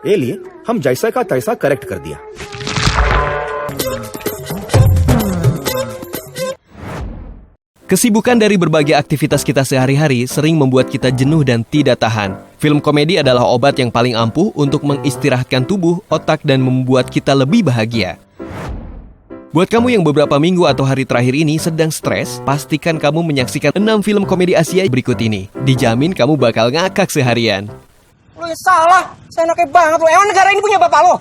ये लिए हम जैसा का तैसा करेक्ट कर दिया। Kesibukan dari berbagai aktivitas kita sehari-hari sering membuat kita jenuh dan tidak tahan. Film komedi adalah obat yang paling ampuh untuk mengistirahatkan tubuh, otak, dan membuat kita lebih bahagia. Buat kamu yang beberapa minggu atau hari terakhir ini sedang stres, pastikan kamu menyaksikan 6 film komedi Asia berikut ini. Dijamin kamu bakal ngakak seharian. Lo ya salah, seenaknya banget lo. Emang negara ini punya bapak lo?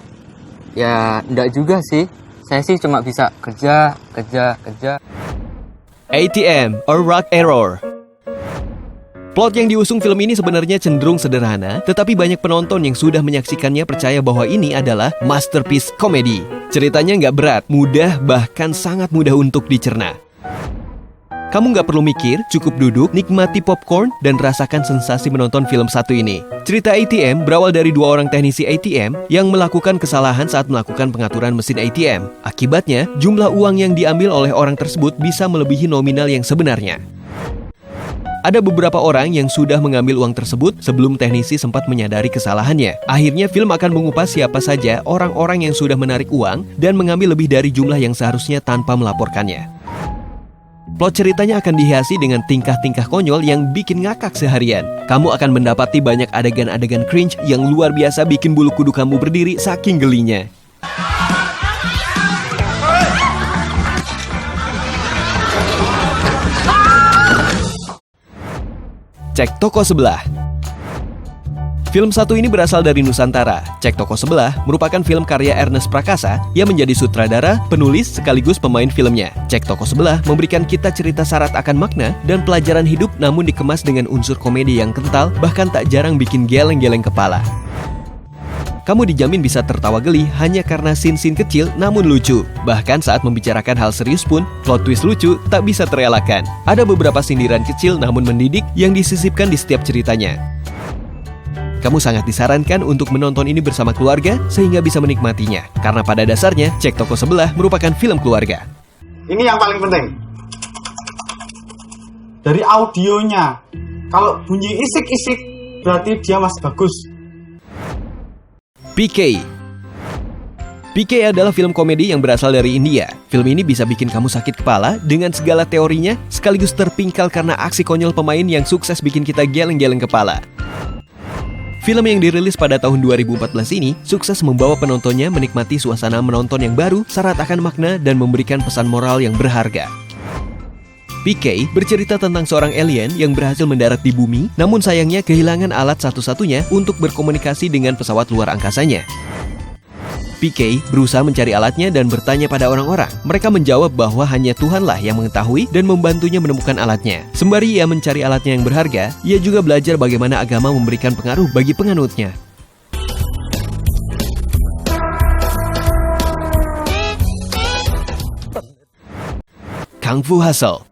Ya, enggak juga sih. Saya sih cuma bisa kerja. ATM or Rock Error. Plot yang diusung film ini sebenarnya cenderung sederhana, tetapi banyak penonton yang sudah menyaksikannya percaya bahwa ini adalah masterpiece komedi. Ceritanya nggak berat, mudah, bahkan sangat mudah untuk dicerna. Kamu nggak perlu mikir, cukup duduk, nikmati popcorn, dan rasakan sensasi menonton film satu ini. Cerita ATM berawal dari 2 orang teknisi ATM yang melakukan kesalahan saat melakukan pengaturan mesin ATM. Akibatnya, jumlah uang yang diambil oleh orang tersebut bisa melebihi nominal yang sebenarnya. Ada beberapa orang yang sudah mengambil uang tersebut sebelum teknisi sempat menyadari kesalahannya. Akhirnya film akan mengupas siapa saja orang-orang yang sudah menarik uang dan mengambil lebih dari jumlah yang seharusnya tanpa melaporkannya. Plot ceritanya akan dihiasi dengan tingkah-tingkah konyol yang bikin ngakak seharian. Kamu akan mendapati banyak adegan-adegan cringe yang luar biasa bikin bulu kuduk kamu berdiri saking gelinya. Cek Toko Sebelah. Film satu ini berasal dari Nusantara. Cek Toko Sebelah merupakan film karya Ernest Prakasa yang menjadi sutradara, penulis, sekaligus pemain filmnya. Cek Toko Sebelah memberikan kita cerita syarat akan makna dan pelajaran hidup namun dikemas dengan unsur komedi yang kental, bahkan tak jarang bikin geleng-geleng kepala. Kamu dijamin bisa tertawa geli hanya karena scene-scene kecil namun lucu. Bahkan saat membicarakan hal serius pun, plot twist lucu tak bisa terelakkan. Ada beberapa sindiran kecil namun mendidik yang disisipkan di setiap ceritanya. Kamu sangat disarankan untuk menonton ini bersama keluarga sehingga bisa menikmatinya. Karena pada dasarnya, Cek Toko Sebelah merupakan film keluarga. Ini yang paling penting. Dari audionya, kalau bunyi isik-isik, berarti dia masih bagus. PK. PK adalah film komedi yang berasal dari India. Film ini bisa bikin kamu sakit kepala dengan segala teorinya, sekaligus terpingkal karena aksi konyol pemain yang sukses bikin kita geleng-geleng kepala. Film yang dirilis pada tahun 2014 ini sukses membawa penontonnya menikmati suasana menonton yang baru, syarat akan makna, dan memberikan pesan moral yang berharga. PK bercerita tentang seorang alien yang berhasil mendarat di bumi, namun sayangnya kehilangan alat satu-satunya untuk berkomunikasi dengan pesawat luar angkasanya. PK berusaha mencari alatnya dan bertanya pada orang-orang. Mereka menjawab bahwa hanya Tuhanlah yang mengetahui dan membantunya menemukan alatnya. Sembari ia mencari alatnya yang berharga, ia juga belajar bagaimana agama memberikan pengaruh bagi penganutnya. Kung Fu Hustle.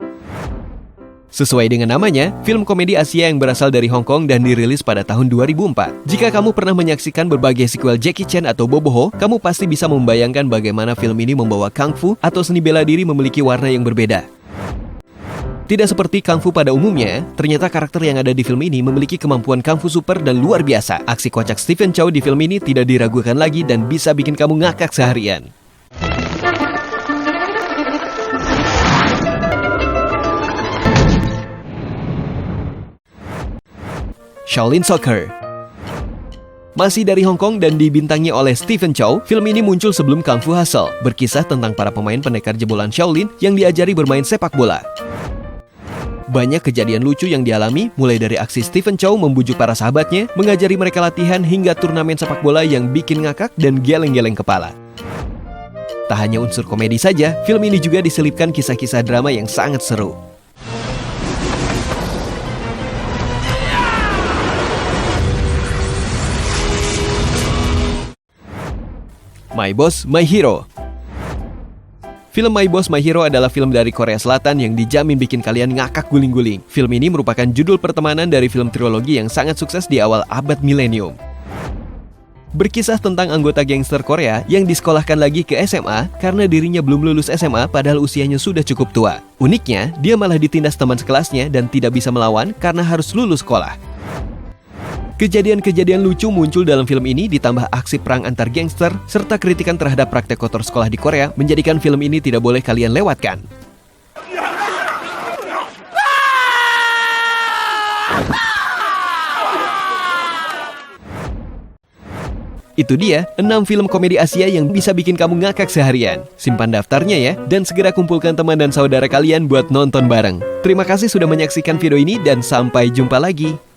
Sesuai dengan namanya, film komedi Asia yang berasal dari Hong Kong dan dirilis pada tahun 2004. Jika kamu pernah menyaksikan berbagai sequel Jackie Chan atau Boboho, kamu pasti bisa membayangkan bagaimana film ini membawa Kung Fu atau seni bela diri memiliki warna yang berbeda. Tidak seperti Kung Fu pada umumnya, ternyata karakter yang ada di film ini memiliki kemampuan Kung Fu super dan luar biasa. Aksi kocak Stephen Chow di film ini tidak diragukan lagi dan bisa bikin kamu ngakak seharian. Shaolin Soccer. Masih dari Hong Kong dan dibintangi oleh Stephen Chow, film ini muncul sebelum Kung Fu Hustle, berkisah tentang para pemain pendekar jebolan Shaolin yang diajari bermain sepak bola. Banyak kejadian lucu yang dialami, mulai dari aksi Stephen Chow membujuk para sahabatnya, mengajari mereka latihan, hingga turnamen sepak bola yang bikin ngakak dan geleng-geleng kepala. Tak hanya unsur komedi saja, film ini juga diselipkan kisah-kisah drama yang sangat seru. My Boss, My Hero. Film My Boss, My Hero adalah film dari Korea Selatan yang dijamin bikin kalian ngakak guling-guling. Film ini merupakan judul pertemanan dari film trilogi yang sangat sukses di awal abad milenium. Berkisah tentang anggota gangster Korea yang disekolahkan lagi ke SMA karena dirinya belum lulus SMA padahal usianya sudah cukup tua. Uniknya, dia malah ditindas teman sekelasnya dan tidak bisa melawan karena harus lulus sekolah. Kejadian-kejadian lucu muncul dalam film ini ditambah aksi perang antar gangster serta kritikan terhadap praktek kotor sekolah di Korea menjadikan film ini tidak boleh kalian lewatkan. Itu dia 6 film komedi Asia yang bisa bikin kamu ngakak seharian. Simpan daftarnya ya, dan segera kumpulkan teman dan saudara kalian buat nonton bareng. Terima kasih sudah menyaksikan video ini dan sampai jumpa lagi.